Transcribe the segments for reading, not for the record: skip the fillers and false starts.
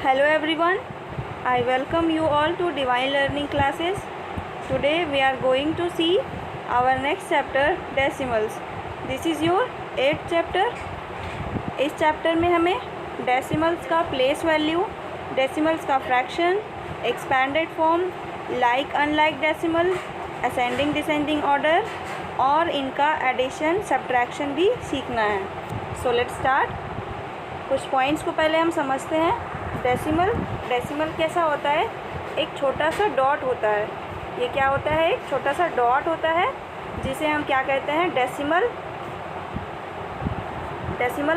Hello everyone, I welcome you all to Divine Learning classes. Today we are going to see our next chapter, Decimals. This is your 8th chapter. इस chapter में हमें decimals का place value, decimals का fraction, expanded form, like unlike decimal, ascending descending order और इनका addition subtraction भी सीखना है. So let's start. कुछ पॉइंट्स को पहले हम समझते हैं. डेसिमल कैसा होता है? एक छोटा सा डॉट होता है. ये क्या होता है? एक छोटा सा डॉट होता है जिसे हम क्या कहते हैं? डेसिमल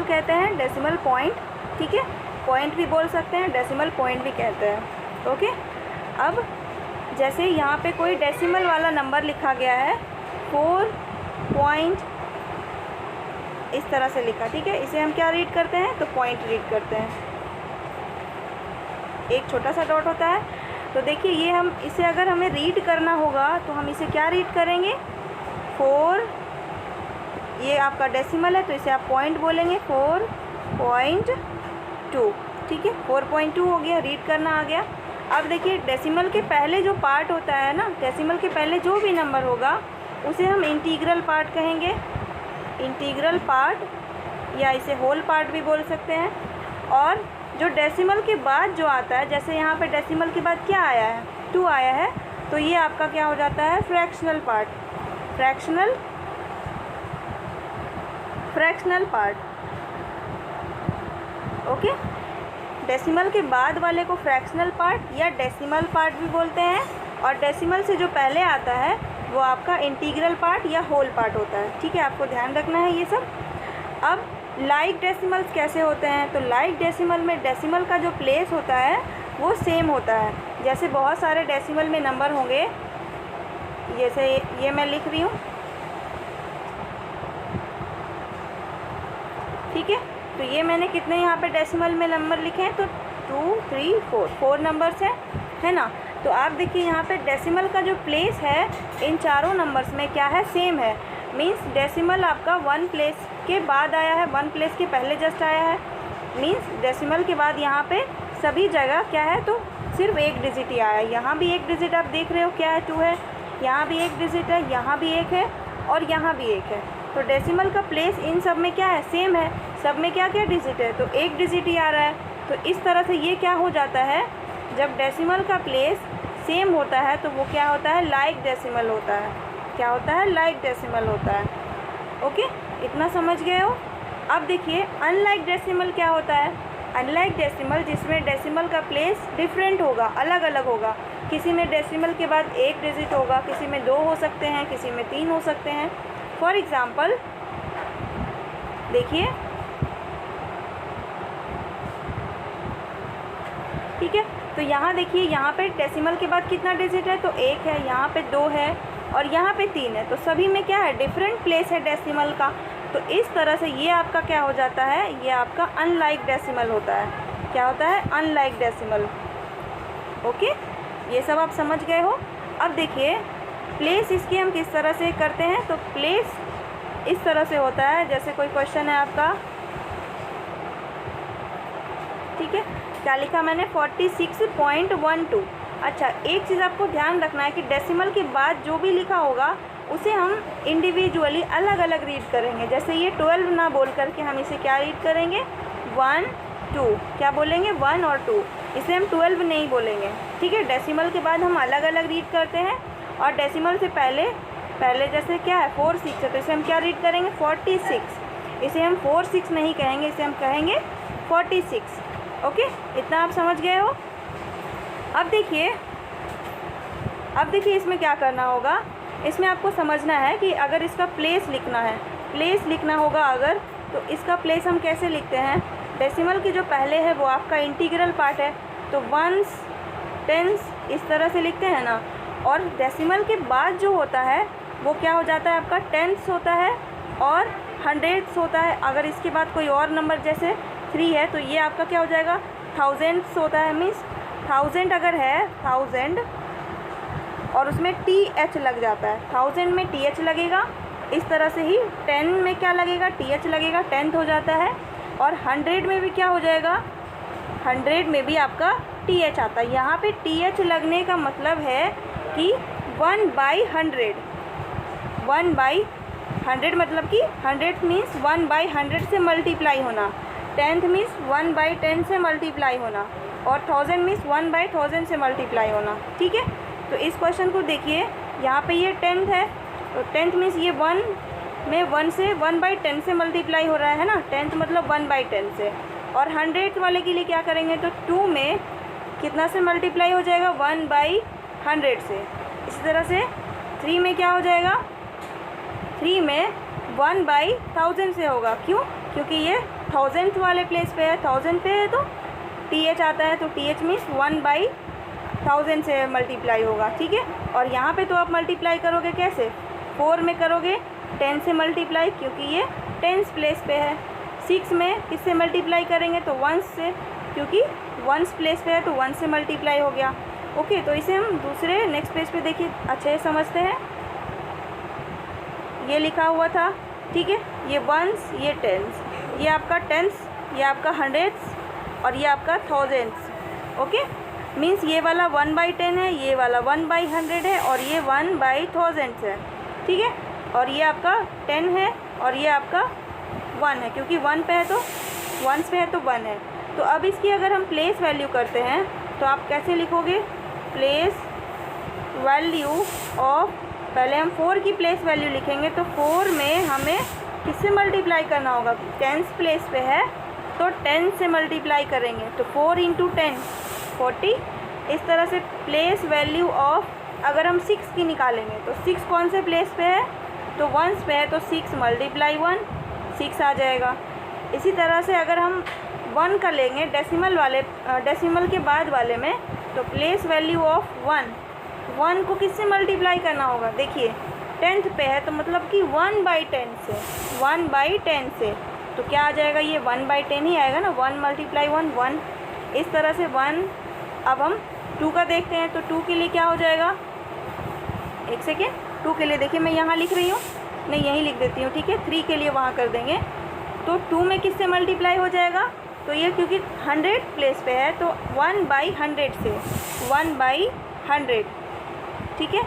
कहते हैं. डेसिमल पॉइंट, ठीक है. पॉइंट भी बोल सकते हैं, डेसिमल पॉइंट भी कहते हैं. ओके. अब जैसे यहाँ पे कोई डेसिमल वाला नंबर लिखा गया है 4 पॉइंट इस तरह से लिखा, ठीक है. इसे हम क्या रीड करते हैं? तो पॉइंट रीड करते हैं. एक छोटा सा डॉट होता है. तो देखिए ये हम इसे अगर हमें रीड करना होगा तो हम इसे क्या रीड करेंगे? 4. ये आपका डेसिमल है तो इसे आप पॉइंट बोलेंगे. 4.2, ठीक है. 4.2 हो गया, रीड करना आ गया. अब देखिए डेसिमल के पहले जो पार्ट होता है ना, डेसिमल के पहले जो भी नंबर होगा उसे हम इंटीग्रल पार्ट कहेंगे. इंटीग्रल पार्ट या इसे होल पार्ट भी बोल सकते हैं. और जो डेसिमल के बाद जो आता है, जैसे यहाँ पे डेसिमल के बाद क्या आया है? 2 आया है, तो ये आपका क्या हो जाता है? Fractional part. Fractional part. Okay. Decimal के बाद वाले को फ्रैक्शनल पार्ट या डेसिमल पार्ट भी बोलते हैं. और डेसिमल से जो पहले आता है वो आपका इंटीग्रल पार्ट या होल पार्ट होता है, ठीक है. आपको ध्यान रखना है ये सब. अब लाइक डेसिमल्स कैसे होते हैं? तो लाइक डेसिमल में डेसिमल का जो प्लेस होता है वो सेम होता है. जैसे बहुत सारे डेसिमल में नंबर होंगे, जैसे ये मैं लिख रही हूँ, ठीक है. तो ये मैंने कितने यहाँ पे डेसिमल में नंबर लिखे हैं? तो 2, 3, 4 नंबर्स हैं, है ना. तो आप देखिए यहाँ पे डेसिमल का जो प्लेस है इन चारों नंबर्स में क्या है? सेम है. मीन्स डेसिमल आपका 1 प्लेस के बाद आया है, 1 प्लेस के पहले जस्ट आया है. मीन्स डेसिमल के बाद यहाँ पे सभी जगह क्या है? तो सिर्फ एक डिजिट ही आया है. यहाँ भी एक डिजिट आप देख रहे हो क्या है? 2 है. यहाँ भी एक डिजिट है, यहाँ भी एक है और यहाँ भी एक है. तो डेसिमल का प्लेस इन सब में क्या है? सेम है. सब में क्या क्या डिजिट है? तो एक डिजिट ही आ रहा है. तो इस तरह से ये क्या हो जाता है? जब डेसिमल का प्लेस सेम होता है तो वो क्या होता है? लाइक डेसिमल होता है. क्या होता है? लाइक डेसिमल होता है. ओके, इतना समझ गए हो. अब देखिए अनलाइक डेसिमल क्या होता है? अनलाइक डेसिमल जिसमें डेसिमल का प्लेस डिफरेंट होगा, अलग अलग होगा. किसी में डेसिमल के बाद एक डिजिट होगा, किसी में 2 हो सकते हैं, किसी में 3 हो सकते हैं. फॉर एग्ज़ाम्पल देखिए, ठीक है. तो यहाँ देखिए, यहाँ पे डेसिमल के बाद कितना डिजिट है? तो 1 है, यहाँ पे 2 है और यहाँ पे 3 है. तो सभी में क्या है? डिफरेंट प्लेस है डेसिमल का. तो इस तरह से ये आपका क्या हो जाता है? ये आपका अनलाइक डेसिमल होता है. क्या होता है? Unlike decimal. ओके, ये सब आप समझ गए हो. अब देखिए प्लेस इसकी हम किस तरह से करते हैं. तो प्लेस इस तरह से होता है, जैसे कोई क्वेश्चन है आपका, ठीक है. क्या लिखा मैंने? 46.12. अच्छा, एक चीज़ आपको ध्यान रखना है कि डेसिमल के बाद जो भी लिखा होगा उसे हम इंडिविजुअली अलग अलग रीड करेंगे. जैसे ये 12 ना बोल करके हम इसे क्या रीड करेंगे? 1, 2. क्या बोलेंगे? 1 और 2. इसे हम 12 नहीं बोलेंगे, ठीक है. डेसिमल के बाद हम अलग अलग रीड करते हैं. और डेसिमल से पहले जैसे क्या है? 4, 6 है, तो इसे हम क्या रीड करेंगे? 46. इसे हम 4, 6 नहीं कहेंगे, इसे हम कहेंगे 46. ओके, इतना आप समझ गए हो. अब देखिए इसमें क्या करना होगा. इसमें आपको समझना है कि अगर इसका प्लेस लिखना है, होगा अगर, तो इसका प्लेस हम कैसे लिखते हैं? डेसिमल की जो पहले है वो आपका इंटीग्रल पार्ट है, तो 1s, 10s इस तरह से लिखते हैं ना. और डेसिमल के बाद जो होता है वो क्या हो जाता है? आपका 10s होता है और 100s होता है. अगर इसके बाद कोई और नंबर जैसे 3 है तो ये आपका क्या हो जाएगा? 1000s होता है. मीन्स 1000 अगर है, 1000 और उसमें TH लग जाता है. 1000 में TH लगेगा. इस तरह से ही 10 में क्या लगेगा? TH लगेगा, 10th हो जाता है. और 100 में भी क्या हो जाएगा? 100 में भी आपका TH आता है। यहाँ पे TH लगने का मतलब है कि 1/100, 1/100 मतलब कि 100 मीन्स 1/100 से मल्टीप्लाई होना, 10th मीन्स 1/10 से मल्टीप्लाई होना, और 1000 मीन्स 1/1000 से मल्टीप्लाई होना। ठीक है, तो इस क्वेश्चन को देखिए, यहाँ पे ये 10th है, तो 10th मीन्स ये 1 में 1 से 1/10 से मल्टीप्लाई हो रहा है ना, 10th मतलब 1/10 से। और 100th वाले के लिए क्या करेंगे, तो 2 में कितना से मल्टीप्लाई हो जाएगा, 1/100 से। इसी तरह से 3 में क्या हो जाएगा, 3 में 1/1000 से होगा। क्यों, क्योंकि ये 1000th वाले प्लेस पे है, 1000 पे है तो TH आता है, तो TH मीन्स 1/1000 से मल्टीप्लाई होगा। ठीक है, और यहाँ पे तो आप मल्टीप्लाई करोगे कैसे, 4 में करोगे 10 से मल्टीप्लाई, क्योंकि ये 10th प्लेस पे है। 6 में किससे मल्टीप्लाई करेंगे, तो 1 से, क्योंकि 1st प्लेस पे है तो 1 से मल्टीप्लाई हो गया। ओके, तो इसे हम दूसरे नेक्स्ट पेज पे देखिए अच्छे से समझते हैं। ये लिखा हुआ था, ठीक है, ये 1s, ये 10s, ये आपका 10s, ये आपका 100s और ये आपका 1000s। ओके, मीन्स ये वाला 1/10 है, ये वाला 1/100 है और ये 1/1000 है। ठीक है, और ये आपका 10 है और ये आपका 1 है, क्योंकि 1 पे है तो 1s पे है तो 1 है। तो अब इसकी अगर हम प्लेस वैल्यू करते हैं तो आप कैसे लिखोगे, प्लेस वैल्यू ऑफ, पहले हम 4 की प्लेस वैल्यू लिखेंगे, तो 4 में हमें किससे मल्टीप्लाई करना होगा, 10th प्लेस पे है तो 10 से मल्टीप्लाई करेंगे, तो 4 × 10 40। इस तरह से प्लेस वैल्यू ऑफ अगर हम 6 की निकालेंगे तो 6 कौन से प्लेस पे है, तो 1s पे है, तो 6 × 1 6 आ जाएगा। इसी तरह से अगर हम 1 का लेंगे डेसिमल वाले, डेसिमल के बाद वाले में, तो प्लेस वैल्यू ऑफ 1 को किससे मल्टीप्लाई करना होगा, देखिए 10th पे है तो मतलब कि 1/10 से, 1/10 से, तो क्या आ जाएगा, ये 1/10 ही आएगा ना, 1 × 1 1। इस तरह से 1। अब हम 2 का देखते हैं, तो 2 के लिए क्या हो जाएगा, एक सेकेंड, 2 के लिए देखिए मैं यहाँ लिख रही हूँ, नहीं यहीं लिख देती हूँ। ठीक है, 3 के लिए वहाँ कर देंगे, तो 2 में किससे मल्टीप्लाई हो जाएगा, तो ये क्योंकि 100 प्लेस पे है तो 1/100 से, 1/100। ठीक है,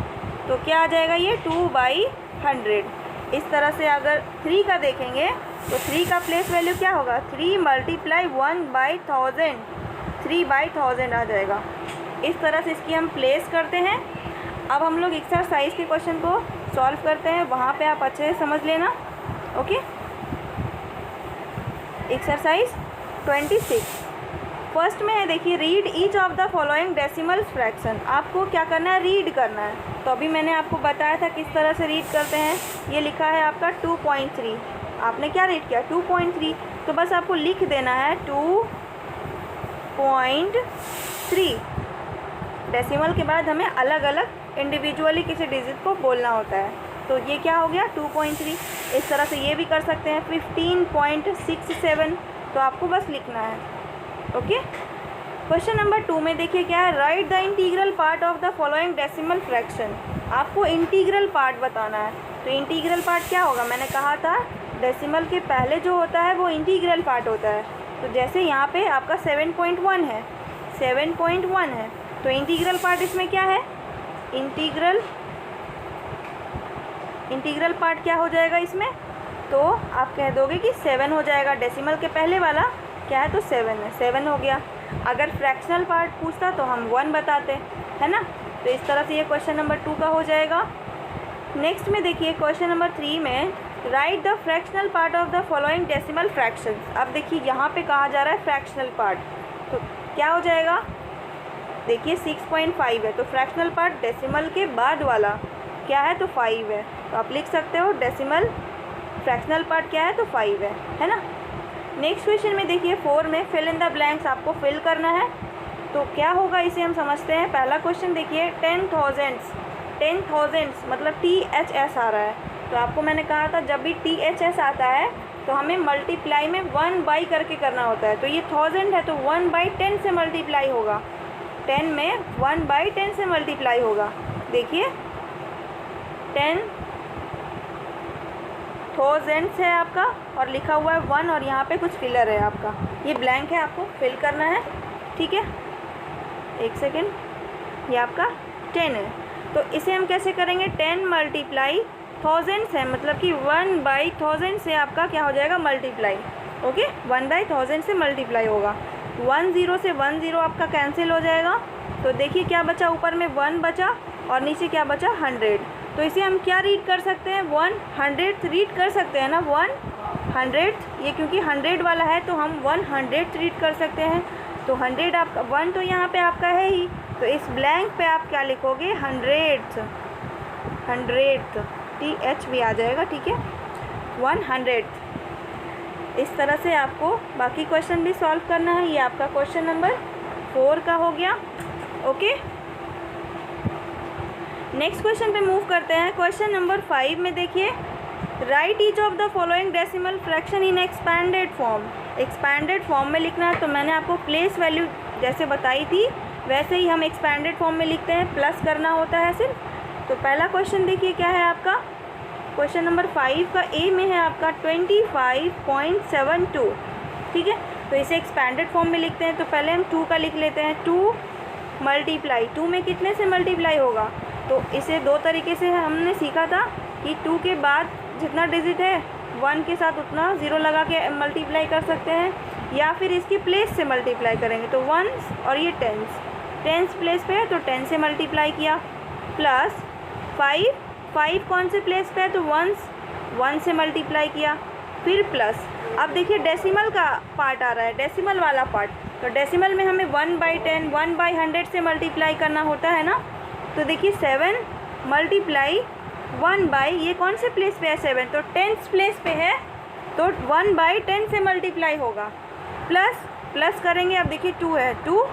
तो क्या आ जाएगा, ये 2/100। इस तरह से अगर 3 का देखेंगे तो 3 का प्लेस वैल्यू क्या होगा, 3 × 1/1000, 3/1000 आ जाएगा। इस तरह से इसकी हम प्लेस करते हैं। अब हम लोग एक्सरसाइज के क्वेश्चन को सॉल्व करते हैं, वहाँ पे आप अच्छे से समझ लेना। ओके, एक्सरसाइज 26 फर्स्ट में है, देखिए read each of the following decimal fraction. आपको क्या करना है, रीड करना है। तो अभी मैंने आपको बताया था किस तरह से रीड करते हैं। ये लिखा है आपका 2.3, आपने क्या रीड किया 2.3, तो बस आपको लिख देना है 2.3। डेसिमल के बाद हमें अलग अलग इंडिविजुअली किसी डिजिट को बोलना होता है। तो ये क्या हो गया 2.3। इस तरह से ये भी कर सकते हैं 15.67, तो आपको बस लिखना है। ओके, क्वेश्चन नंबर 2 में देखिए क्या है, right the integral part of the following decimal fraction. आपको इंटीग्रल पार्ट बताना है। तो इंटीग्रल पार्ट क्या होगा, मैंने कहा था डेसिमल के पहले जो होता है वो इंटीग्रल पार्ट होता है। तो जैसे यहाँ पे आपका 7.1 है, 7.1 है, तो इंटीग्रल पार्ट इसमें क्या है, इंटीग्रल पार्ट क्या हो जाएगा इसमें, तो आप कह दोगे कि 7 हो जाएगा। डेसिमल के पहले वाला क्या है, तो 7 है, 7 हो गया। अगर फ्रैक्शनल पार्ट पूछता तो हम 1 बताते, है ना। तो इस तरह से ये क्वेश्चन नंबर 2 का हो जाएगा। नेक्स्ट में देखिए क्वेश्चन नंबर 3 में, right the fractional part of the following decimal fractions. अब देखिए यहाँ पे कहा जा रहा है फ्रैक्शनल पार्ट, तो क्या हो जाएगा, देखिए 6.5 है, तो फ्रैक्शनल पार्ट डेसिमल के बाद वाला क्या है, तो 5 है। तो आप लिख सकते हो डेसिमल फ्रैक्शनल पार्ट क्या है, तो 5 है ना। नेक्स्ट क्वेश्चन में देखिए 4 में फिल इन द ब्लैंक्स आपको फिल करना है। तो क्या होगा इसे हम समझते हैं। पहला क्वेश्चन देखिए 10,000 मतलब THS आ रहा है। तो आपको मैंने कहा था जब भी THS आता है तो हमें मल्टीप्लाई में 1 करके करना होता है। तो ये 1000 है तो 1/10 से मल्टीप्लाई होगा, 10 में 1/10 से मल्टीप्लाई होगा। देखिए 10,000 है आपका और लिखा हुआ है 1 और यहाँ पे कुछ फिलर है आपका, ये ब्लैंक है, आपको फिल करना है। ठीक है, एक सेकेंड, ये आपका 10 है। तो इसे हम कैसे करेंगे, 10 मल्टीप्लाई थाउजेंड्स है, मतलब कि 1/1000 से आपका क्या हो जाएगा, मल्टीप्लाई। ओके, 1/1000 से मल्टीप्लाई होगा। 1 0 से 1 0 आपका कैंसिल हो जाएगा। तो देखिए क्या बचा, ऊपर में 1 बचा और नीचे क्या बचा, 100। तो इसे हम क्या रीड कर सकते हैं, 100 रीड कर सकते हैं ना, 100। ये क्योंकि 100 वाला है तो हम 100 रीड कर सकते हैं। तो 100 आपका 1 तो यहाँ पे आपका है ही, तो इस ब्लैंक पे आप क्या लिखोगे, 100th TH भी आ जाएगा, ठीक है, 100th। इस तरह से आपको बाकी क्वेश्चन भी सॉल्व करना है। ये आपका क्वेश्चन नंबर 4 का हो गया। ओके, नेक्स्ट क्वेश्चन पे मूव करते हैं। क्वेश्चन नंबर 5 में देखिए, right each of the following decimal fraction in expanded form. Expanded form में लिखना है। तो मैंने आपको प्लेस वैल्यू जैसे बताई थी वैसे ही हम एक्सपैंडेड फॉर्म में लिखते हैं, प्लस करना होता है सिर्फ। तो पहला क्वेश्चन देखिए क्या है आपका, क्वेश्चन नंबर 5 का ए में है आपका 25.72, ठीक है। तो इसे एक्सपैंडेड फॉर्म में लिखते हैं। तो पहले हम 2 का लिख लेते हैं, 2 मल्टीप्लाई 2 में कितने से मल्टीप्लाई होगा। तो इसे दो तरीके से हमने सीखा था कि 2 के बाद जितना डिजिट है 1 के साथ उतना 0 लगा के मल्टीप्लाई कर सकते हैं, या फिर इसकी प्लेस से मल्टीप्लाई करेंगे। तो 1s और ये 10s प्लेस पे है तो 10 से मल्टीप्लाई किया, प्लस 5 कौन से प्लेस पे है, तो 1 से मल्टीप्लाई किया, फिर प्लस। अब देखिए डेसिमल का पार्ट आ रहा है, डेसिमल वाला पार्ट। तो डेसिमल में हमें 1/10 1/100 से मल्टीप्लाई करना होता है ना। तो देखिए 7 मल्टीप्लाई 1/, ये कौन से प्लेस पे है, 7, तो 10th प्लेस पे है तो 1/10 से मल्टीप्लाई होगा, प्लस करेंगे। अब देखिए 2 है, 2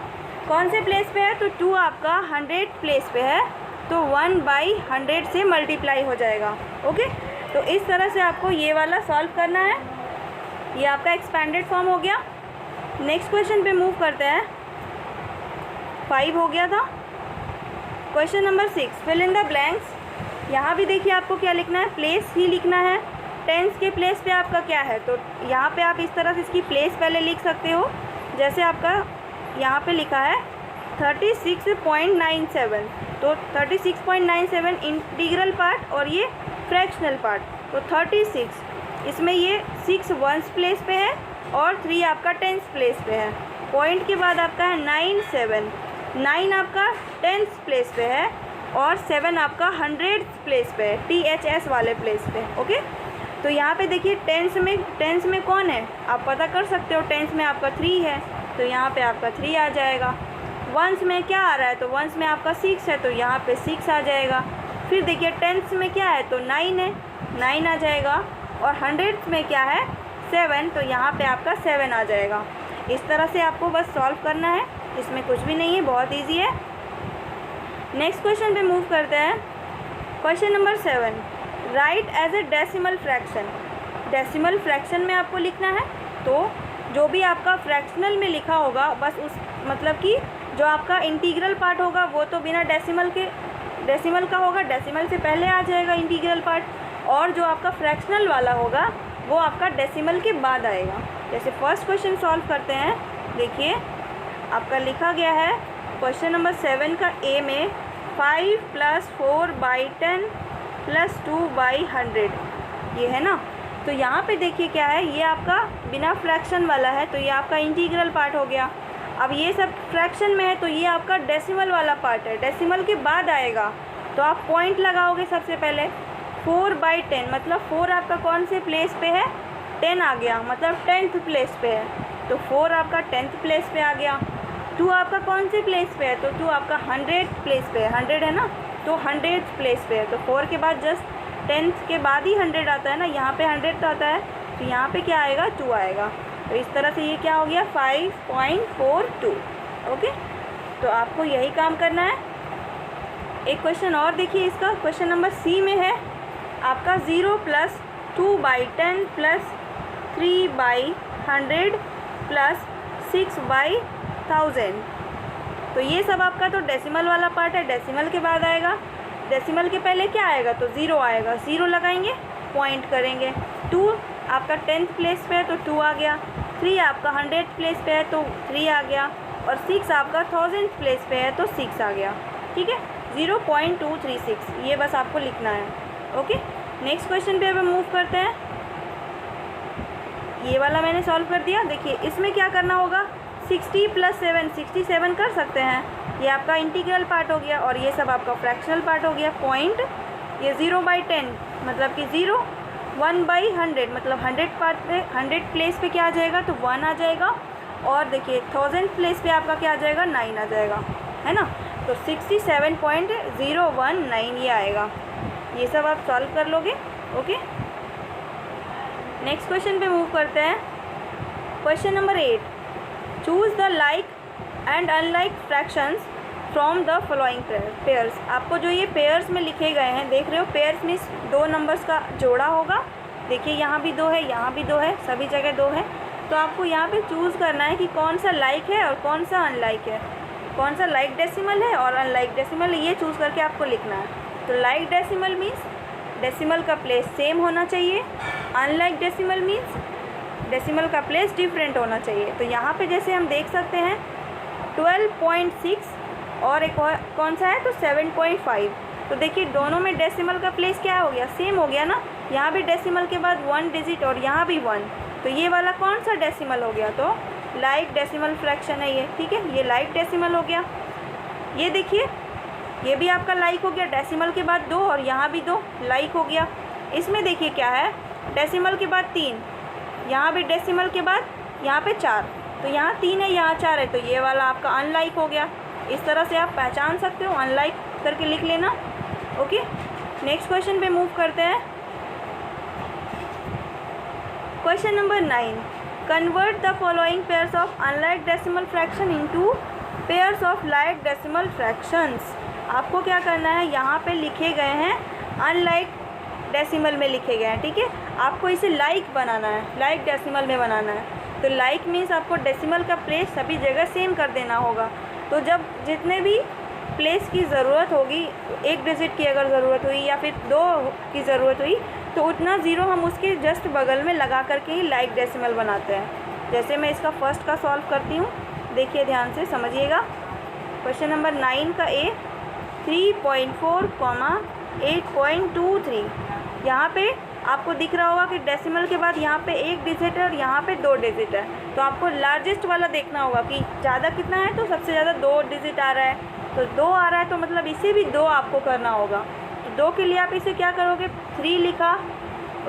कौन से प्लेस पे है, तो 2 आपका 100 प्लेस पे है तो 1/100 से मल्टीप्लाई हो जाएगा। ओके, तो इस तरह से आपको ये वाला सॉल्व करना है। ये आपका एक्सपैंडेड फॉर्म हो गया। नेक्स्ट क्वेश्चन पे मूव करते हैं। 5 हो गया था। Question number 6, fill in the blanks. यहाँ भी देखिए आपको क्या लिखना है, प्लेस ही लिखना है। 10s के प्लेस पे आपका क्या है, तो यहाँ पे आप इस तरह से इसकी प्लेस पहले लिख सकते हो। जैसे आपका यहाँ पे लिखा है 36.97, तो 36.97 इंटीग्रल पार्ट और ये फ्रैक्शनल पार्ट। तो 36, इसमें ये 6 1s प्लेस पे है और 3 आपका 10s प्लेस पे है। पॉइंट के बाद आपका है 9 7, 9 आपका 10s प्लेस पे है और 7 आपका 100th प्लेस पे है, THS वाले प्लेस पे। ओके, तो यहाँ पे देखिए 10s में कौन है आप पता कर सकते हो। 10s में आपका 3 है तो यहाँ पे आपका 3 आ जाएगा। 1s में क्या आ रहा है, तो 1s में आपका 6 है तो यहाँ पे 6 आ जाएगा। फिर देखिए 10s में क्या है, तो 9 है, 9 आ जाएगा। और 100th में क्या है, 7, तो यहाँ पे आपका 7 आ जाएगा। इस तरह से आपको बस सॉल्व करना है, इसमें कुछ भी नहीं है, बहुत ईजी है। नेक्स्ट क्वेश्चन पे मूव करते हैं। Question number 7, write as a decimal fraction. Decimal fraction में आपको लिखना है, तो जो भी आपका फ्रैक्शनल में लिखा होगा बस उस मतलब कि जो आपका इंटीग्रल पार्ट होगा वो तो बिना डेसिमल का होगा, डेसिमल से पहले आ जाएगा इंटीग्रल पार्ट, और जो आपका फ्रैक्शनल वाला होगा वो आपका डेसिमल के बाद आएगा। जैसे फर्स्ट क्वेश्चन सॉल्व करते हैं। देखिए आपका लिखा गया है क्वेश्चन नंबर 7 का ए में 5 + 4/10 + 2/100, ये है ना। तो यहाँ पे देखिए क्या है, ये आपका बिना फ्रैक्शन वाला है तो ये आपका इंटीग्रल पार्ट हो गया। अब ये सब फ्रैक्शन में है तो ये आपका डेसिमल वाला पार्ट है, डेसिमल के बाद आएगा। तो आप पॉइंट लगाओगे सबसे पहले। 4/10 मतलब 4 आपका कौन से प्लेस पे है, 10 आ गया, मतलब 10th प्लेस पे है तो 4 आपका 10th प्लेस पे आ गया। 2 आपका कौन से प्लेस पे है, तो 2 आपका 100th प्लेस पे है, 100 है ना, तो 100th प्लेस पे है। तो 4 के बाद जस्ट 10th के बाद ही 100 आता है ना, यहाँ पे 100 आता है तो यहाँ पे क्या आएगा, 2 आएगा। तो इस तरह से ये क्या हो गया, 5.42। ओके, तो आपको यही काम करना है। एक क्वेश्चन और देखिए इसका, क्वेश्चन नंबर सी में है आपका 0 + 2/10 + 3/100 + 6/1000। तो ये सब आपका तो डेसिमल वाला पार्ट है, डेसिमल के बाद आएगा। डेसिमल के पहले क्या आएगा, तो 0 आएगा, 0 लगाएंगे, पॉइंट करेंगे। 2 आपका 10th प्लेस पे है तो 2 आ गया। 3 आपका 100th प्लेस पे है तो 3 आ गया। और 6 आपका 1000 प्लेस पे है तो 6 आ गया, ठीक है। 0.236 ये बस आपको लिखना है, ओके। नेक्स्ट क्वेश्चन पे अब हम मूव करते हैं। ये वाला मैंने सॉल्व कर दिया। देखिए इसमें क्या करना होगा, 60 + 7 67 कर सकते हैं, ये आपका इंटीग्रल पार्ट हो गया और ये सब आपका फ्रैक्शनल पार्ट हो गया। पॉइंट ये 0/10 मतलब कि 0, 1/100 मतलब 100 पार्ट पे 100 प्लेस पे क्या आ जाएगा तो 1 आ जाएगा, और देखिए 1000 प्लेस पे आपका क्या आ जाएगा 9 आ जाएगा, है ना। तो 67.019 ये आएगा। ये सब आप सॉल्व कर लोगे, ओके। नेक्स्ट क्वेश्चन पे मूव करते हैं। Question number 8, choose the like and unlike fractions from the following pairs. आपको जो ये पेयर्स में लिखे गए हैं, देख रहे हो, पेयर्स मीन्स 2 नंबर्स का जोड़ा होगा। देखिए यहाँ भी 2 है, यहाँ भी 2 है, सभी जगह 2 है। तो आपको यहाँ पे चूज़ करना है कि कौन सा लाइक है और कौन सा अनलाइक है, कौन सा लाइक डेसिमल है और अनलाइक डेसिमल है, ये चूज़ करके आपको लिखना है। तो लाइक डेसिमल मीन्स डेसिमल का प्लेस सेम होना चाहिए, अनलाइक डेसिमल मीन्स डेसिमल का प्लेस डिफरेंट होना चाहिए। तो यहाँ पे जैसे हम देख सकते हैं 12.6 और एक और कौन सा है तो 7.5। तो देखिए दोनों में डेसिमल का प्लेस क्या हो गया, सेम हो गया ना। यहाँ भी डेसिमल के बाद 1 डिजिट और यहाँ भी 1, तो ये वाला कौन सा डेसिमल हो गया, तो लाइक डेसिमल फ्रैक्शन है ये, ठीक है। ये लाइक डेसिमल हो गया। ये देखिए ये भी आपका लाइक हो गया, डेसिमल के बाद 2 और यहाँ भी 2 लाइक हो गया। इसमें देखिए क्या है, डेसिमल के बाद 3, यहाँ भी डेसिमल के बाद यहाँ पे 4, तो यहाँ 3 है यहाँ 4 है, तो ये वाला आपका अनलाइक हो गया। इस तरह से आप पहचान सकते हो, अनलाइक करके लिख लेना, ओके। नेक्स्ट क्वेश्चन पे मूव करते हैं। Question number 9, convert the following pairs of unlike decimal fraction into pairs of like decimal fractions. आपको क्या करना है, यहाँ पे लिखे गए हैं अनलाइक डेसिमल में लिखे गए हैं, ठीक है। आपको इसे लाइक बनाना है, लाइक डेसिमल में बनाना है। तो लाइक मीन्स आपको डेसिमल का प्लेस सभी जगह सेम कर देना होगा। तो जब जितने भी प्लेस की ज़रूरत होगी, 1 डिजिट की अगर ज़रूरत हुई या फिर 2 की ज़रूरत हुई, तो उतना ज़ीरो हम उसके जस्ट बगल में लगा करके ही लाइक डेसिमल बनाते हैं। जैसे मैं इसका फर्स्ट का सॉल्व करती हूँ, देखिए ध्यान से समझिएगा। क्वेश्चन नंबर 9 का ए 3.4, 8.23। यहाँ पे आपको दिख रहा होगा कि डेसिमल के बाद यहाँ पे 1 डिजिट है और यहाँ पे 2 डिजिट है। तो आपको लार्जेस्ट वाला देखना होगा कि ज़्यादा कितना है, तो सबसे ज़्यादा 2 डिजिट आ रहा है, तो 2 आ रहा है, तो मतलब इसे भी 2 आपको करना होगा। तो 2 के लिए आप इसे क्या करोगे, 3 लिखा,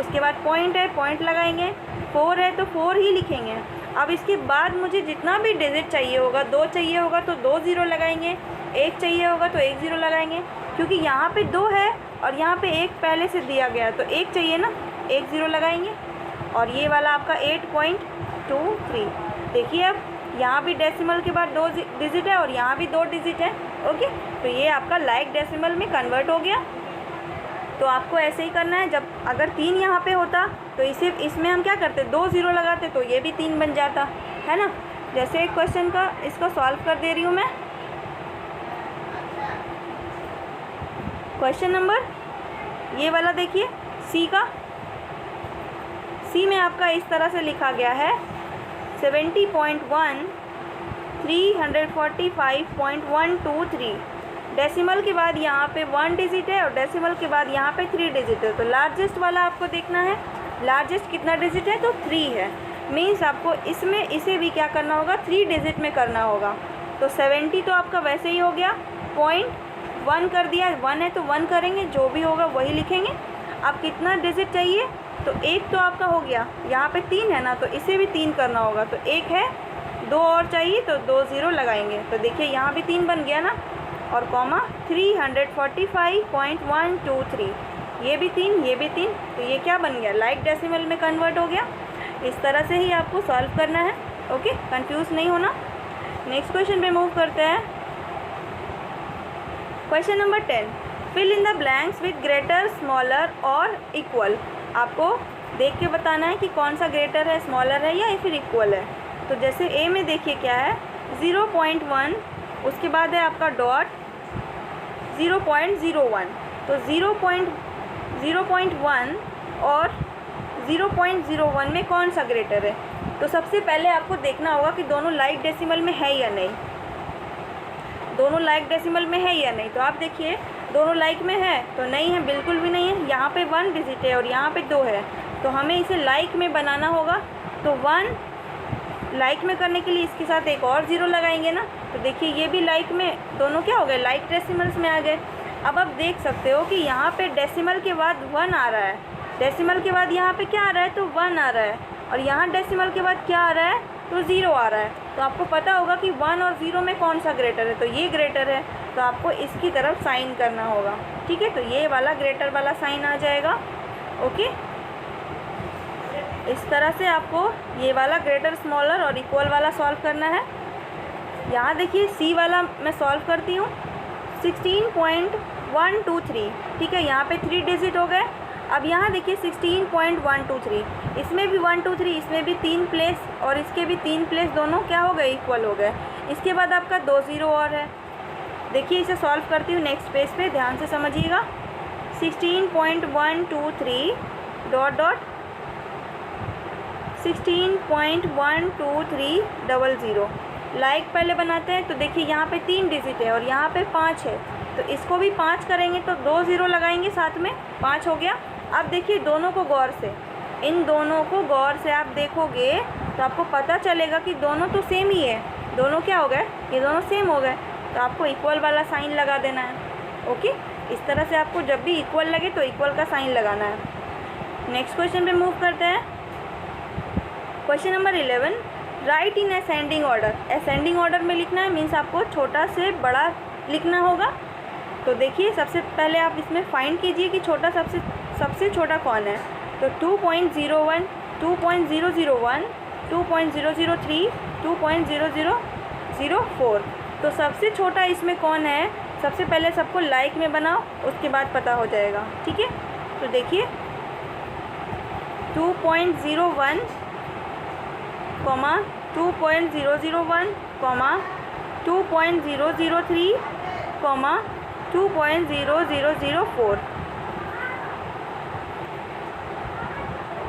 उसके बाद पॉइंट है, पॉइंट लगाएंगे, 4 है तो 4 ही लिखेंगे। अब इसके बाद मुझे जितना भी डिजिट चाहिए होगा, 2 चाहिए होगा तो 2 ज़ीरो लगाएंगे, 1 चाहिए होगा तो 1 ज़ीरो लगाएंगे, क्योंकि यहाँ पे 2 है और यहाँ पे 1 पहले से दिया गया तो 1 चाहिए ना, 1 ज़ीरो लगाएंगे। और ये वाला आपका 8.23। देखिए अब यहाँ भी डेसिमल के बाद 2 डिजिट है और यहाँ भी 2 डिजिट है, ओके। तो ये आपका लाइक डेसिमल में कन्वर्ट हो गया। तो आपको ऐसे ही करना है। जब अगर 3 यहाँ पे होता तो इसमें हम क्या करते, 2 ज़ीरो लगाते तो ये भी 3 बन जाता, है ना। जैसे एक क्वेश्चन का इसको सॉल्व कर दे रही हूँ मैं। क्वेश्चन नंबर ये वाला देखिए, सी का, सी में आपका इस तरह से लिखा गया है 70.1 345.123। डेसिमल के बाद यहाँ पे 1 डिजिट है और डेसिमल के बाद यहाँ पे 3 डिजिट है। तो लार्जेस्ट वाला आपको देखना है, लार्जेस्ट कितना डिजिट है तो 3 है। मीन्स आपको इसमें इसे भी क्या करना होगा, 3 डिजिट में करना होगा। तो 70 तो आपका वैसे ही हो गया, पॉइंट 1 कर दिया, 1 है तो 1 करेंगे, जो भी होगा वही लिखेंगे। अब कितना डिजिट चाहिए, तो 1 तो आपका हो गया, यहाँ पे 3 है ना, तो इसे भी 3 करना होगा। तो 1 है, 2 और चाहिए तो 2 ज़ीरो लगाएंगे। तो देखिए यहाँ भी 3 बन गया ना, और कॉमा 345.123, ये भी 3, ये भी 3, तो ये क्या बन गया, लाइक डेसिमल में कन्वर्ट हो गया। इस तरह से ही आपको सॉल्व करना है, ओके, कंफ्यूज नहीं होना। नेक्स्ट क्वेश्चन पे मूव करते हैं। Question number 10, fill in the blanks with greater, smaller और इक्वल। आपको देख के बताना है कि कौन सा ग्रेटर है, स्मॉलर है या फिर इक्वल है। तो जैसे ए में देखिए क्या है, 0.1, उसके बाद है आपका डॉट 0.01। तो 0.1 और 0.01 में कौन सा ग्रेटर है। तो सबसे पहले आपको देखना होगा कि दोनों लाइक डेसिमल में है या नहीं। दोनों लाइक डेसिमल में है या नहीं। तो आप देखिए दोनों लाइक में है तो नहीं है, बिल्कुल भी नहीं है। यहाँ पे 1 डिजिट है और यहाँ पे 2 है, तो हमें इसे लाइक में बनाना होगा। तो 1 लाइक में करने के लिए इसके साथ एक और 0 लगाएंगे ना, तो देखिए ये भी लाइक में, दोनों क्या हो गए, लाइक डेसिमल्स में आ गए। अब आप देख सकते हो कि यहाँ पे डेसिमल के बाद 1 आ रहा है, डेसिमल के बाद यहाँ पे क्या आ रहा है, तो 1 आ रहा है, और यहाँ डेसिमल के बाद क्या आ रहा है, तो 0 आ रहा है। तो आपको पता होगा कि 1 और 0 में कौन सा ग्रेटर है, तो ये ग्रेटर है, तो आपको इसकी तरफ साइन करना होगा। ठीक है, तो ये वाला ग्रेटर वाला साइन आ जाएगा। ओके, इस तरह से आपको ये वाला ग्रेटर स्मॉलर और इक्वल वाला सॉल्व करना है। यहाँ देखिए सी वाला मैं सॉल्व करती हूँ, 16.123। ठीक है, यहाँ पे 3 डिजिट हो गए। अब यहाँ देखिए 16.123, इसमें भी 1 2 3, इसमें भी 3 प्लेस और इसके भी 3 प्लेस, दोनों क्या हो गए, इक्वल हो गए। इसके बाद आपका 2 0 और है। देखिए इसे सॉल्व करती हूँ नेक्स्ट पेज पे, ध्यान से समझिएगा। 16.123 डॉट डॉट 16.12300 लाइक पहले बनाते हैं। तो देखिए यहाँ पे 3 डिजिट है और यहाँ पे 5 है, तो इसको भी 5 करेंगे, तो 2 0 लगाएंगे साथ में, 5 हो गया। अब देखिए दोनों को गौर से, इन दोनों को गौर से आप देखोगे तो आपको पता चलेगा कि दोनों तो सेम ही है, दोनों क्या हो गए, ये दोनों सेम हो गए। तो आपको इक्वल वाला साइन लगा देना है। ओके, इस तरह से आपको जब भी इक्वल लगे तो इक्वल का साइन लगाना है। नेक्स्ट क्वेश्चन पे मूव करते हैं। Question number 11, right in ascending order. Ascending order में लिखना है, मीन्स आपको छोटा से बड़ा लिखना होगा। तो देखिए सबसे पहले आप इसमें फाइंड कीजिए कि छोटा सबसे छोटा कौन है। तो 2.01, 2.001, 2.003, 2.0004। तो सबसे छोटा इसमें कौन है, सबसे पहले सबको लाइक में बनाओ, उसके बाद पता हो जाएगा। ठीक है, तो देखिए 2.01, 2.001, 2.003, 2.0004।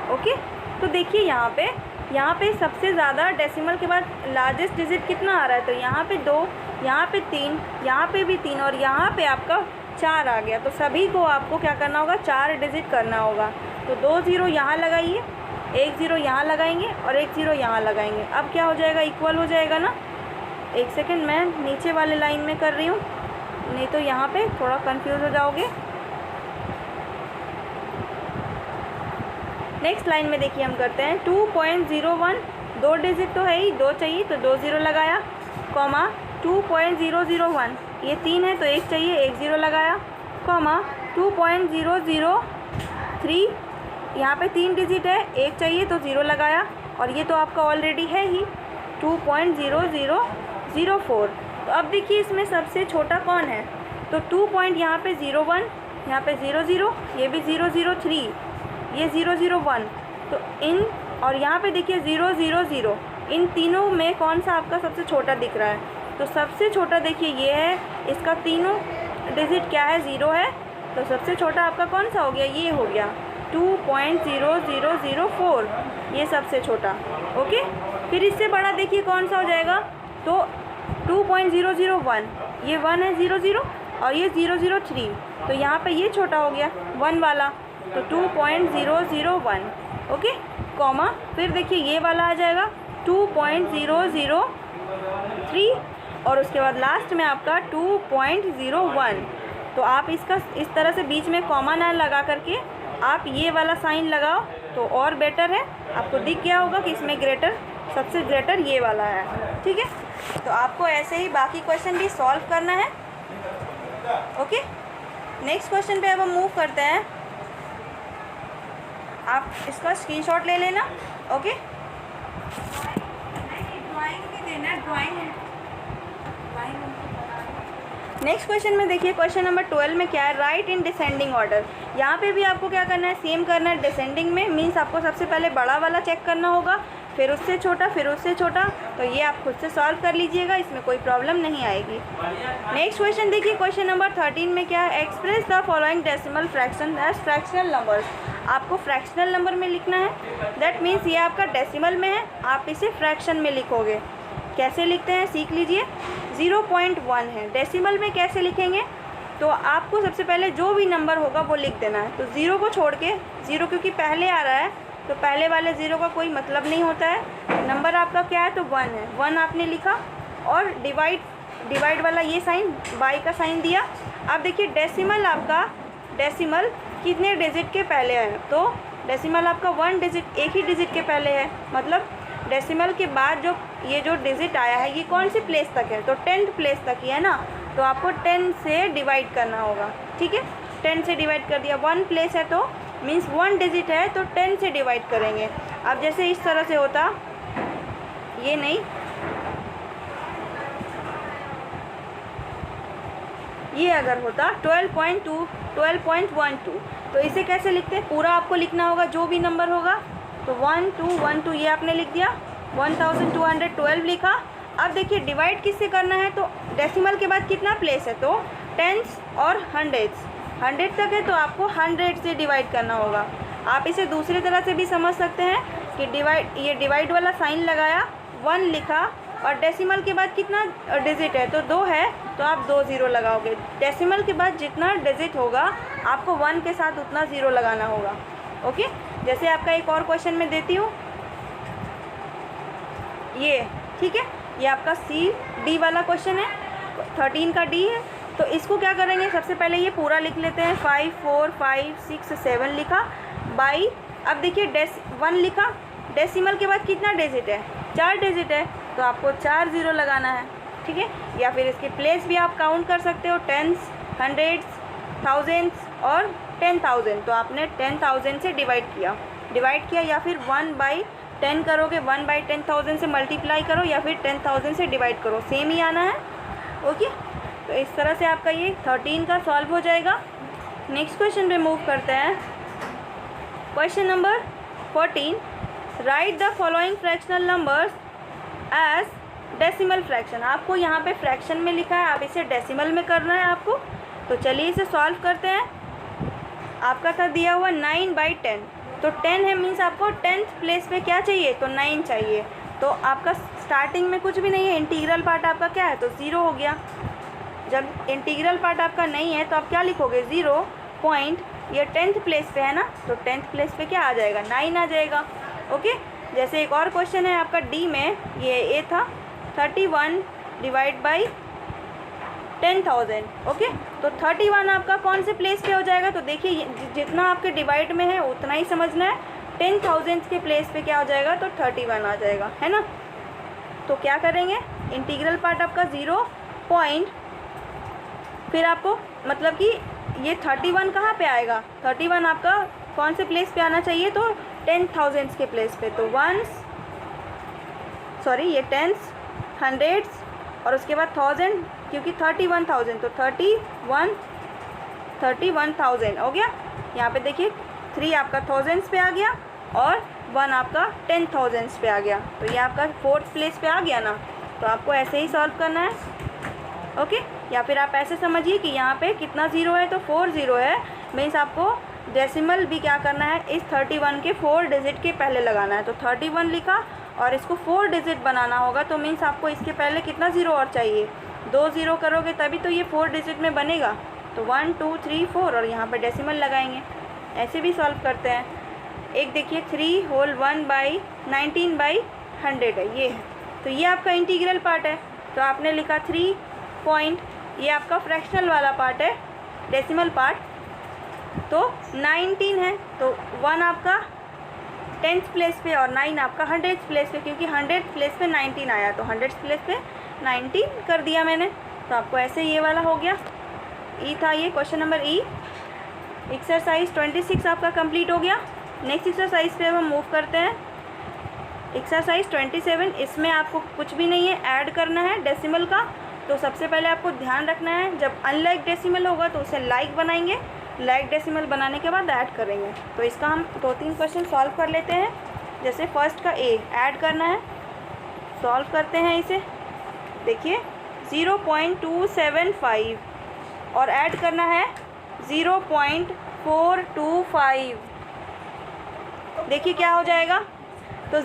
ओके, तो देखिए यहाँ पे सबसे ज़्यादा डेसिमल के बाद लार्जेस्ट डिजिट कितना आ रहा है, तो यहाँ पे 2, यहाँ पे 3, यहाँ पे भी 3 और यहाँ पे आपका 4 आ गया। तो सभी को आपको क्या करना होगा, 4 डिजिट करना होगा। तो 2 0 यहाँ लगाइए, 1 0 यहाँ लगाएंगे और 1 0 यहाँ लगाएंगे। अब क्या हो जाएगा, इक्वल हो जाएगा ना। एक सेकेंड, मैं नीचे वाले लाइन में कर रही हूँ, नहीं तो यहाँ पे थोड़ा कंफ्यूज हो जाओगे। नेक्स्ट लाइन में देखिए हम करते हैं 2.01, 2 डिजिट तो है ही, 2 चाहिए तो 2 0 लगाया, कॉमा 2.001, ये 3 है तो 1 चाहिए, 1 0 लगाया, कॉमा 2.003, यहाँ पे 3 डिजिट है, 1 चाहिए तो 0 लगाया, और ये तो आपका ऑलरेडी है ही 2.0004। तो अब देखिए इसमें सबसे छोटा कौन है, तो 2 पॉइंट यहाँ पे 01, यहाँ पे 00, ये भी 003, ये 001। तो इन और यहाँ पे देखिए 000, इन तीनों में कौन सा आपका सबसे छोटा दिख रहा है, तो सबसे छोटा देखिए ये है, इसका तीनों डिजिट क्या है, 0 है, तो सबसे छोटा आपका कौन सा हो गया, ये हो गया 2.0004, ये सबसे छोटा। ओके, फिर इससे बड़ा देखिए कौन सा हो जाएगा, तो 2.001, ये 1 है 00 और ये 003, तो यहाँ पे ये छोटा हो गया 1 वाला, तो 2.001। ओके, कॉमा फिर देखिए ये वाला आ जाएगा 2.003 और उसके बाद लास्ट में आपका 2.01। तो आप इसका इस तरह से बीच में कॉमा ना लगा करके आप ये वाला साइन लगाओ तो और बेटर है। आपको दिख गया होगा कि इसमें ग्रेटर, सबसे ग्रेटर ये वाला है। ठीक है, तो आपको ऐसे ही बाकी क्वेश्चन भी सॉल्व करना है। ओके, नेक्स्ट क्वेश्चन पे अब हम मूव करते हैं। आप इसका स्क्रीनशॉट ले लेना। ओके, ड्राइंग भी देना, ड्राइंग। नेक्स्ट क्वेश्चन में देखिए क्वेश्चन नंबर 12 में क्या है, राइट इन डिसेंडिंग ऑर्डर। यहाँ पे भी आपको क्या करना है, सेम करना है। डिसेंडिंग में मीन्स आपको सबसे पहले बड़ा वाला चेक करना होगा, फिर उससे छोटा, फिर उससे छोटा। तो ये आप खुद से सॉल्व कर लीजिएगा, इसमें कोई प्रॉब्लम नहीं आएगी। नेक्स्ट क्वेश्चन देखिए क्वेश्चन नंबर 13 में क्या है, express the following decimal fraction as fractional numbers. आपको फ्रैक्शनल नंबर में लिखना है, दैट मीन्स ये आपका डेसिमल में है, आप इसे फ्रैक्शन में लिखोगे। कैसे लिखते हैं सीख लीजिए। 0.1 है। डेसिमल में कैसे लिखेंगे, तो आपको सबसे पहले जो भी नंबर होगा वो लिख देना है। तो 0 को छोड़ के, 0 क्योंकि पहले आ रहा है तो पहले वाले 0 का कोई मतलब नहीं होता है। नंबर आपका क्या है, तो 1 है, 1 आपने लिखा और डिवाइड वाला ये साइन बाई का साइन दिया। अब देखिए डेसिमल आपका, डेसिमल कितने डिजिट के पहले है, तो डेसिमल आपका 1 डिजिट, एक ही डिजिट के पहले है। मतलब डेसिमल के बाद जो डिजिट आया है ये कौन सी प्लेस तक है, तो 10th प्लेस तक ही है ना, तो आपको 10 से डिवाइड करना होगा। ठीक है, 10 से डिवाइड कर दिया, 1 प्लेस है तो मीन्स 1 डिजिट है तो 10 से डिवाइड करेंगे। अब जैसे इस तरह से होता, ये नहीं, ये अगर होता 12.2, 12.12, तो इसे कैसे लिखते हैं, पूरा आपको लिखना होगा जो भी नंबर होगा। तो 1 2 1 2 ये आपने लिख दिया, 1212 लिखा। अब देखिए डिवाइड किससे करना है, तो डेसिमल के बाद कितना प्लेस है, तो टेंस और हंड्रेड्स, 100 तक है तो आपको 100 से डिवाइड करना होगा। आप इसे दूसरी तरह से भी समझ सकते हैं कि ये डिवाइड वाला साइन लगाया, 1 लिखा और डेसिमल के बाद कितना डिजिट है, तो 2 है तो आप 2 0 लगाओगे। डेसिमल के बाद जितना डिजिट होगा आपको 1 के साथ उतना 0 लगाना होगा। ओके, जैसे आपका एक और क्वेश्चन में देती हूँ, ये ठीक है, ये आपका CD वाला क्वेश्चन है, 13 का D है। तो इसको क्या करेंगे, सबसे पहले ये पूरा लिख लेते हैं, 5 4 5 6 7 लिखा बाई। अब देखिए 1 लिखा, डेसिमल के बाद कितना डिजिट है, 4 डिजिट है तो आपको 4 0 लगाना है। ठीक है, या फिर इसके प्लेस भी आप काउंट कर सकते हो, टेंस, हंड्रेड्स, थाउजेंड्स और 10,000, तो आपने 10,000 से डिवाइड किया या फिर 1/10 करोगे, 1/10,000 से मल्टीप्लाई करो या फिर 10,000 से डिवाइड करो, सेम ही आना है। ओके, तो इस तरह से आपका ये 13 का सॉल्व हो जाएगा। नेक्स्ट क्वेश्चन पे मूव करते हैं। Question number 14, write the following fractional numbers as decimal fraction. आपको यहाँ पे फ्रैक्शन में लिखा है, आप इसे डेसिमल में करना है आपको। तो चलिए इसे सॉल्व करते हैं। आपका था दिया हुआ 9/10, तो 10 है मीन्स आपको 10th प्लेस पे क्या चाहिए, तो 9 चाहिए। तो आपका स्टार्टिंग में कुछ भी नहीं है, इंटीग्रल पार्ट आपका क्या है, तो 0 हो गया। जब इंटीग्रल पार्ट आपका नहीं है तो आप क्या लिखोगे, 0 पॉइंट, ये 10th प्लेस पे है ना, तो 10th प्लेस पे क्या आ जाएगा, 9 आ जाएगा। ओके, जैसे एक और क्वेश्चन है आपका D में, ये A था 31 डिवाइड बाई 10,000। ओके, तो 31 आपका कौन से प्लेस पे हो जाएगा, तो देखिए जितना आपके डिवाइड में है उतना ही समझना है। 10,000 के प्लेस पे क्या हो जाएगा, तो 31 आ जाएगा, है ना। तो क्या करेंगे, इंटीग्रल पार्ट आपका 0 पॉइंट, फिर आपको मतलब कि ये 31 कहाँ पे आएगा, 31 आपका कौन से प्लेस पे आना चाहिए, तो 10,000 के प्लेस पे। तो ये टेंस, हंड्रेड्स और उसके बाद 1000, क्योंकि 31,000 तो 31,000 हो गया। यहाँ पे देखिए 3 आपका थाउजेंड्स पे आ गया और 1 आपका 10,000 पे आ गया, तो ये आपका 4th प्लेस पे आ गया ना। तो आपको ऐसे ही सॉल्व करना है। ओके, या फिर आप ऐसे समझिए कि यहाँ पे कितना 0 है, तो 4 0 है, मीन्स आपको डेसिमल भी क्या करना है, इस 31 के 4 डिजिट के पहले लगाना है। तो 31 लिखा और इसको 4 डिजिट बनाना होगा, तो मीन्स आपको इसके पहले कितना 0 और चाहिए, 2 0 करोगे तभी तो ये 4 डिजिट में बनेगा। तो 1 2 3 4 और यहाँ पर डेसिमल लगाएंगे। ऐसे भी सॉल्व करते हैं। एक देखिए 3 होल 1/19/100 है, ये है, तो ये आपका इंटीग्रल पार्ट है। तो आपने लिखा 3 पॉइंट, ये आपका फ्रैक्शनल वाला पार्ट है, डेसिमल पार्ट, तो 19 है, तो 1 आपका 10th प्लेस पे और 9 आपका 100th प्लेस पे, क्योंकि 100th प्लेस पे 19 आया तो 100th प्लेस पे 19 कर दिया मैंने। तो आपको ऐसे ये वाला हो गया। ई था ये क्वेश्चन नंबर ई। एक्सरसाइज 26 आपका कंप्लीट हो गया। नेक्स्ट एक्सरसाइज पे अब हम मूव करते हैं। एक्सरसाइज 27, इसमें आपको कुछ भी नहीं है, ऐड करना है डेसिमल का। तो सबसे पहले आपको ध्यान रखना है, जब अनलाइक डेसिमल होगा तो उसे लाइक बनाएंगे, लाइक डेसिमल बनाने के बाद ऐड करेंगे। तो इसका हम 2-3 क्वेश्चन सॉल्व कर लेते हैं। जैसे फर्स्ट का ए ऐड करना है, सॉल्व करते हैं इसे। देखिए 0.275 और ऐड करना है 0.425। देखिए क्या हो जाएगा, तो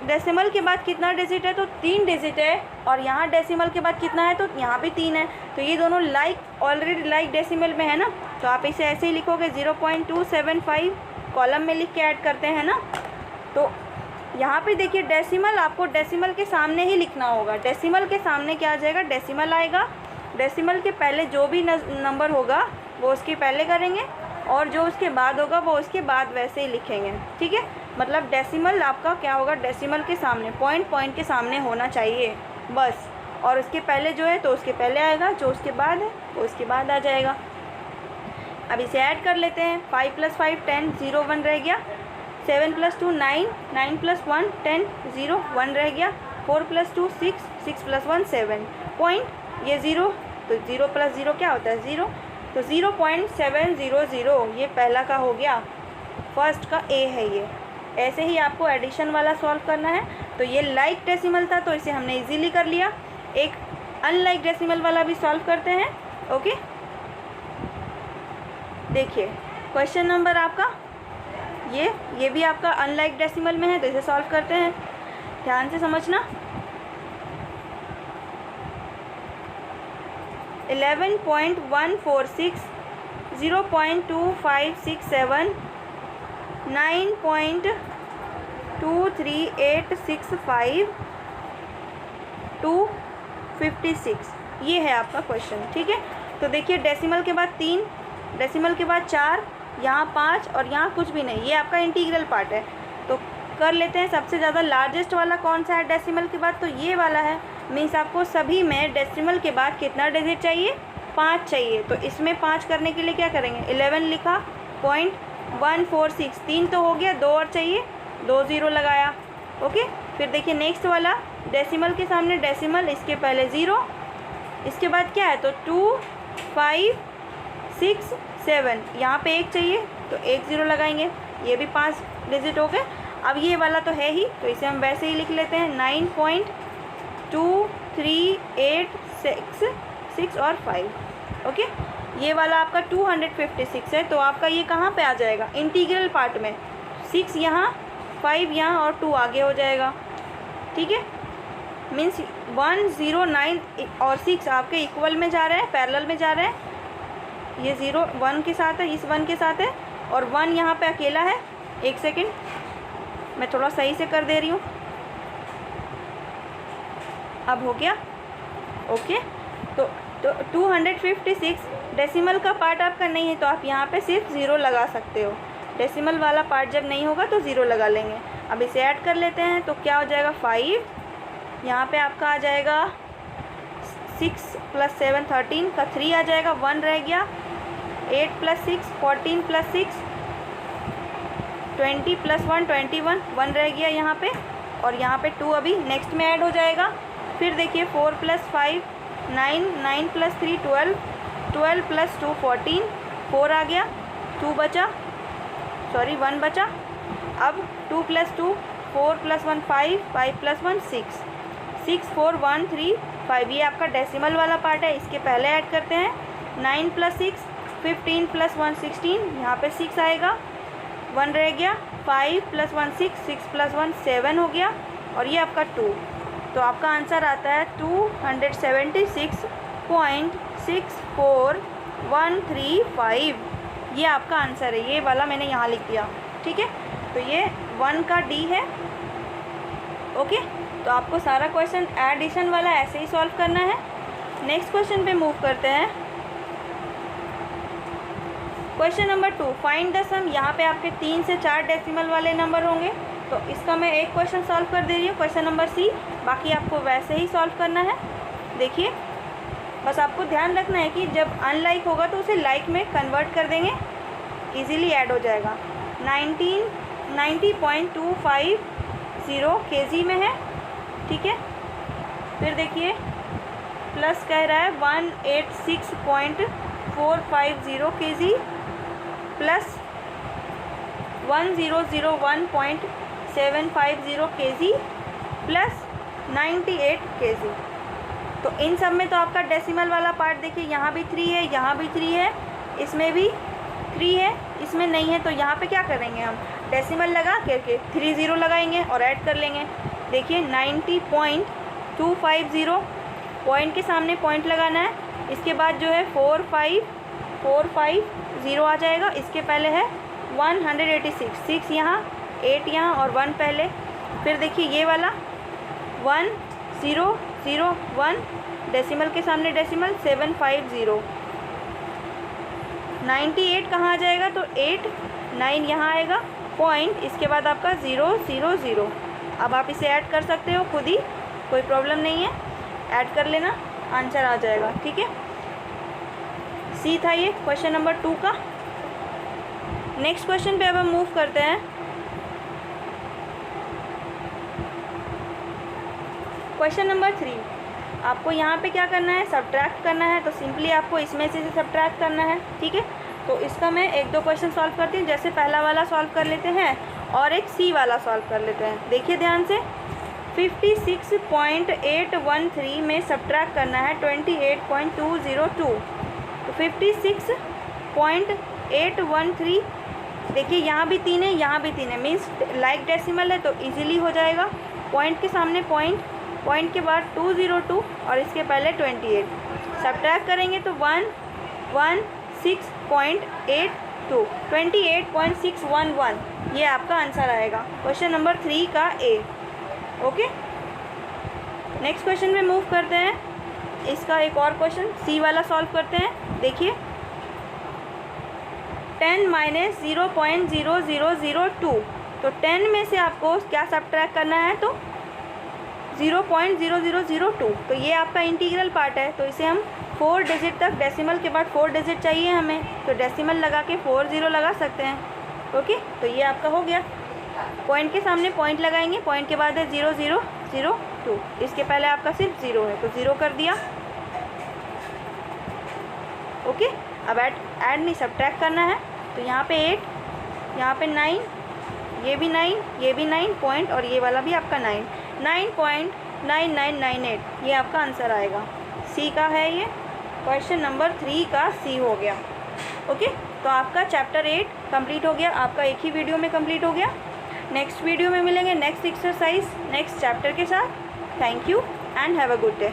डेसिमल के बाद कितना डिजिट है, तो 3 डिजिट है, और यहाँ डेसिमल के बाद कितना है, तो यहाँ भी 3 है। तो ये दोनों ऑलरेडी लाइक डेसिमल में है ना, तो आप इसे ऐसे ही लिखोगे 0.275 कॉलम में लिख के ऐड करते हैं ना। तो यहाँ पे देखिए डेसिमल आपको डेसिमल के सामने ही लिखना होगा। डेसिमल के सामने क्या आ जाएगा, डेसिमल आएगा। डेसिमल के पहले जो भी नंबर होगा वो उसके पहले करेंगे, और जो उसके बाद होगा वो उसके बाद वैसे ही लिखेंगे, ठीक है। मतलब डेसिमल आपका क्या होगा, डेसिमल के सामने, पॉइंट के सामने होना चाहिए बस। और उसके पहले जो है तो उसके पहले आएगा, जो उसके बाद है वो उसके बाद आ जाएगा। अब इसे ऐड कर लेते हैं। 5 + 5 10 0 1 रह गया। 7 + 2 9 9 + 1 10 0 1 रह गया। 4 + 2 6 6 + 1 7 पॉइंट, ये 0, तो 0 + 0 क्या होता है 0, तो 0.700 ये पहला का हो गया, फर्स्ट का ए है ये। ऐसे ही आपको एडिशन वाला सॉल्व करना है। तो ये लाइक डेसिमल था तो इसे हमने इजीली कर लिया। एक अनलाइक डेसिमल वाला भी सॉल्व करते हैं, ओके। देखिए क्वेश्चन नंबर आपका ये भी आपका अनलाइक डेसिमल में है, तो इसे सॉल्व करते हैं, ध्यान से समझना। 11.146 0.2567 9.23865 256 ये है आपका क्वेश्चन, ठीक है। तो देखिए डेसिमल के बाद 3, डेसिमल के बाद 4, यहाँ 5 और यहाँ कुछ भी नहीं, ये आपका इंटीग्रल पार्ट है। तो कर लेते हैं, सबसे ज़्यादा लार्जेस्ट वाला कौन सा है डेसिमल के बाद, तो ये वाला है। मीन्स आपको सभी में डेसिमल के बाद कितना डिजिट चाहिए, 5 चाहिए। तो इसमें 5 करने के लिए क्या करेंगे, 11 लिखा, 0.146 3 तो हो गया, 2 और चाहिए, 2 0 लगाया, ओके। फिर देखिए नेक्स्ट वाला डेसिमल के सामने डेसिमल, इसके पहले 0, इसके बाद क्या है, तो 2 5 6 7, यहाँ पे 1 चाहिए तो 1 0 लगाएंगे, ये भी 5 डिजिट हो गए। अब ये वाला तो है ही, तो इसे हम वैसे ही लिख लेते हैं 9.2386 और 5, ओके। ये वाला आपका 256 है, तो आपका ये कहाँ पे आ जाएगा, इंटीग्रल पार्ट में। 6 यहाँ, 5 यहाँ और 2 आगे हो जाएगा, ठीक है। मीन्स 1 0 9 और 6 आपके इक्वल में जा रहे हैं, पैरेलल में जा रहे हैं। ये 0 1 के साथ है, इस 1 के साथ है, और 1 यहाँ पे अकेला है। एक सेकेंड मैं थोड़ा सही से कर दे रही हूँ, अब हो गया, ओके। तो 256 डेसिमल का पार्ट आपका नहीं है, तो आप यहाँ पे सिर्फ 0 लगा सकते हो। डेसिमल वाला पार्ट जब नहीं होगा तो 0 लगा लेंगे। अब इसे ऐड कर लेते हैं, तो क्या हो जाएगा 5, यहाँ पे आपका आ जाएगा 6 + 7 13 का 3 आ जाएगा, 1 रह गया। 8 + 6 14 + 6 20 + 1 21 1 रह गया यहाँ पे, और यहाँ पे 2 अभी नेक्स्ट में ऐड हो जाएगा। फिर देखिए 4 + 5 9 9 + 3 12 12 + 2 14 4 आ गया, 2 बचा, सॉरी 1 बचा। अब 2 + 2 4 + 1 5 5 + 1 6 6 4 1 3 5, ये आपका डेसिमल वाला पार्ट है, इसके पहले ऐड करते हैं। 9 + 6 15 + 1 16, यहाँ पे 6 आएगा, 1 रह गया। 5 + 1 6 6 + 1 7 हो गया, और ये आपका 2। तो आपका आंसर आता है 276.64135, ये आपका आंसर है। ये वाला मैंने यहाँ लिख दिया, ठीक है। तो ये 1 का डी है, ओके। तो आपको सारा क्वेश्चन एडिशन वाला ऐसे ही सॉल्व करना है। नेक्स्ट क्वेश्चन पे मूव करते हैं। क्वेश्चन नंबर 2, फाइंड द सम। यहाँ पे आपके 3 से 4 डेसिमल वाले नंबर होंगे, तो इसका मैं एक क्वेश्चन सॉल्व कर दे रही हूँ, क्वेश्चन नंबर सी। बाकी आपको वैसे ही सॉल्व करना है। देखिए बस आपको ध्यान रखना है कि जब अनलाइक होगा तो उसे लाइक में कन्वर्ट कर देंगे, इजीली ऐड हो जाएगा। 90.250 kg में है, ठीक है। फिर देखिए प्लस कह रहा है 186.450 kg plus 1001.750 kg plus 98 kg। तो इन सब में तो आपका डेसिमल वाला पार्ट देखिए, यहाँ भी 3 है, यहाँ भी 3 है, इसमें भी 3 है, इसमें नहीं है। तो यहाँ पे क्या करेंगे हम, डेसिमल लगा करके 3 0 लगाएंगे और ऐड कर लेंगे। देखिए 90.250, पॉइंट के सामने पॉइंट लगाना है। इसके बाद जो है 450 आ जाएगा। इसके पहले है 186, 6 यहाँ, 8 यहाँ और 1 पहले। फिर देखिए ये वाला 1001, डेसिमल के सामने डेसिमल 750। 98 कहाँ आ जाएगा, तो 8 9 यहाँ आएगा, पॉइंट, इसके बाद आपका 000। अब आप इसे ऐड कर सकते हो खुद ही, कोई प्रॉब्लम नहीं है, ऐड कर लेना, आंसर आ जाएगा। ठीक है, सी था ये क्वेश्चन नंबर 2 का। नेक्स्ट क्वेश्चन पे अब हम मूव करते हैं। क्वेश्चन नंबर 3, आपको यहाँ पे क्या करना है, सब्ट्रैक्ट करना है। तो सिंपली आपको इसमें से सब्ट्रैक्ट करना है। ठीक है, तो इसका मैं 1-2 क्वेश्चन सॉल्व करती हूँ। जैसे पहला वाला सॉल्व कर लेते हैं और एक सी वाला सॉल्व कर लेते हैं। देखिए ध्यान से, 56.813 में सब्ट्रैक्ट करना है 28.202। तो 56.813, देखिए यहाँ भी 3 है, यहाँ भी 3 है, मीन्स लाइक डेसिमल है तो इजीली हो जाएगा। पॉइंट के सामने पॉइंट, पॉइंट के बाद 202 और इसके पहले 28। सब्ट्रैक्ट करेंगे तो 116.82, 28.611, ये आपका आंसर आएगा क्वेश्चन नंबर 3 का ए। ओके, नेक्स्ट क्वेश्चन में मूव करते हैं। इसका एक और क्वेश्चन सी वाला सॉल्व करते हैं। देखिए 10 - 0.0002, तो 10 में से आपको क्या सब्ट्रैक्ट करना है, तो 0.0002। तो ये आपका इंटीग्रल पार्ट है, तो इसे हम 4 डिजिट तक, डेसिमल के बाद 4 डिजिट चाहिए हमें, तो डेसिमल लगा के 40 लगा सकते हैं। ओके, तो ये आपका हो गया। पॉइंट के सामने पॉइंट लगाएंगे, पॉइंट के बाद है 0002, इसके पहले आपका सिर्फ 0 है तो 0 कर दिया। ओके, अब ऐड नहीं सब्ट्रैक्ट करना है। तो यहाँ पे 8, यहाँ पे 9, ये भी 9, ये भी 9 पॉइंट, और ये वाला भी आपका 9, 9.9998, ये आपका आंसर आएगा। सी का है ये, क्वेश्चन नंबर 3 का सी हो गया। ओके, तो आपका चैप्टर 8 कंप्लीट हो गया, आपका एक ही वीडियो में कंप्लीट हो गया। नेक्स्ट वीडियो में मिलेंगे नेक्स्ट एक्सरसाइज नेक्स्ट चैप्टर के साथ। Thank you and have a good day.